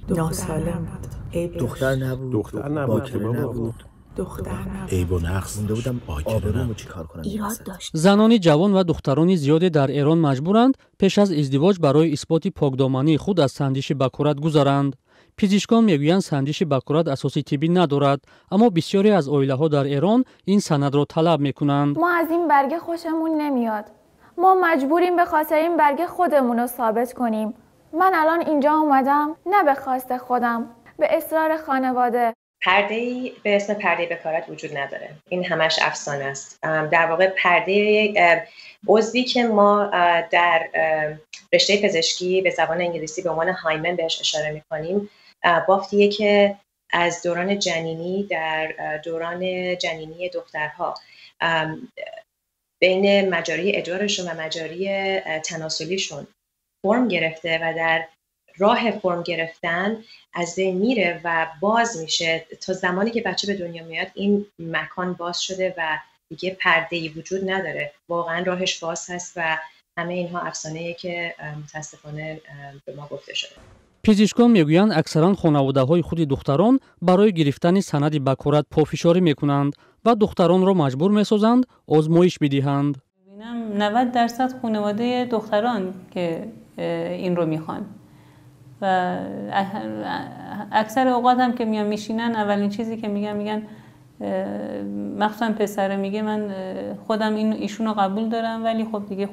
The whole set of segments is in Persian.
ناسالم بود. دختر نبود، باکره نبود، عیب و نقص مونده بودم آبرومو چیکار کنم. ایراد داشت. زنان جوان و دختران زیادی در ایران مجبورند پیش از ازدواج برای اثبات پاکدامنی خود از سنجش بکارت گذرند. پزشکان میگویند سنجش بکارت اساسی طبی ندارد، اما بسیاری از عائله‌ها در ایران این سند را طلب میکنند. ما از این برگه خوشمون نمیاد. ما مجبوریم به خاطر این برگه خودمون رو ثابت کنیم. من الان اینجا اومدم نه به خواست خودم، به اصرار خانواده. پرده‌ای به اسم پرده بکارت وجود نداره. این همش افسانه است. در واقع پرده عضوی که ما در رشته پزشکی به زبان انگلیسی به عنوان هایمن بهش اشاره می‌کنیم، بافتیه که از دوران جنینی در دوران جنینی دخترها بین مجاری ادرارشون و مجاری تناسلیشون فرم گرفته و در راه فرم گرفتن از بین میره و باز میشه. تا زمانی که بچه به دنیا میاد این مکان باز شده و دیگه پرده‌ای وجود نداره. واقعا راهش باز هست و همه اینها افسانه‌ایه که متاسفانه به ما گفته شده. پزشکان میگویند اکثرا خانواده‌های خود دختران برای گرفتن سند بکارت پافشاری میکنند و دختران را مجبور میسازند آزمایش بدهند. ببینم 90% خانواده دختران که این رو میخوان و اکثر اوقات هم که میان میشینن اولین چیزی که میگن مخصوصا پسره میگه من خودم ایشون رو قبول دارم ولی خب دیگه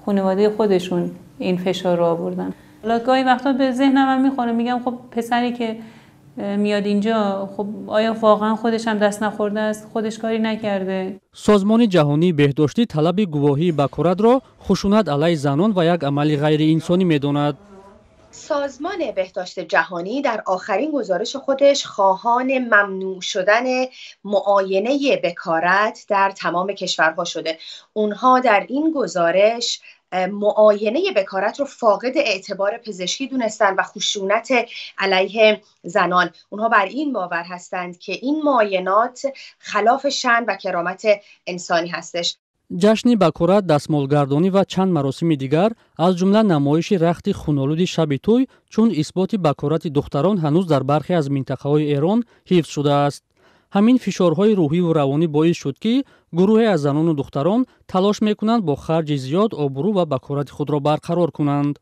خانواده خودشون این فشار رو آوردن. حالا گاهی وقتا به ذهنم هم میخوره، میگم خب پسری که میاد اینجا خب آیا واقعا خودش هم دست نخورده است، خودش کاری نکرده؟ سازمان جهانی بهداشتی طلب گواهی بکارت را خشونت علیه زنان و یک عمل غیر انسانی میداند. سازمان بهداشت جهانی در آخرین گزارش خودش خواهان ممنوع شدن معاینه بکارت در تمام کشورها شده. اونها در این گزارش معاینه بکارت رو فاقد اعتبار پزشکی دونستن و خشونت علیه زنان. اونها بر این باور هستند که این معاینات خلاف شأن و کرامت انسانی هستش. جشن بکارت، دستمالگردانی و چند مراسم دیگر از جمله نمایش رخت خونالود شب توی چون اثبات بکارت دختران هنوز در برخی از منطقه‌های ایران حفظ شده است. همین فشارهای روحی و روانی باعث شد که گروهی از زنان و دختران تلاش میکنند با خرج زیاد آبرو و بکارت خود را برقرار کنند.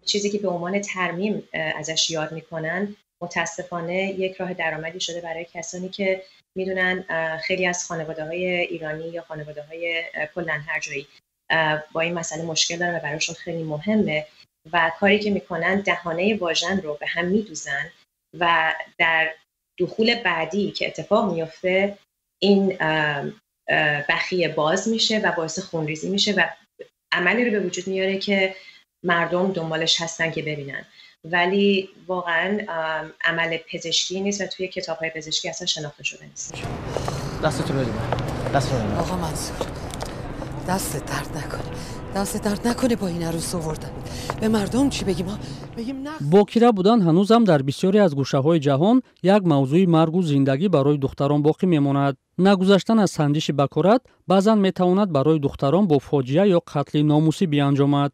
چیزی که به عنوان ترمیم ازش یاد میکنن متاسفانه یک راه درآمدی شده برای کسانی که میدونن خیلی از خانواده‌های ایرانی یا خانواده‌های کلاً هر جایی با این مسئله مشکل دارن و براشون خیلی مهمه و کاری که میکنن دهانه واژن رو به هم میدوزن و در دخول بعدی که اتفاق میفته این بخیه باز میشه و باعث خونریزی میشه و عملی رو به وجود میاره که مردم دنبالش هستن که ببینن، ولی واقعا عمل پزشکی نیست و توی کتاب‌های پزشکی اصلا شناخته شده نیست. دستتون رو بدید. آقا منصور دست درد نکنه با این عروس آوردن. به مردم چی بگیم؟ بگیم نه. باکره بودن هنوز هم در بسیاری از گوشه‌های جهان یک موضوع مرگ و زندگی برای دختران باقی میماند. نگذشتن از سنجش بکارت بعضا میتواند برای دختران با فاجعه یا قتل ناموسی بیانجامد.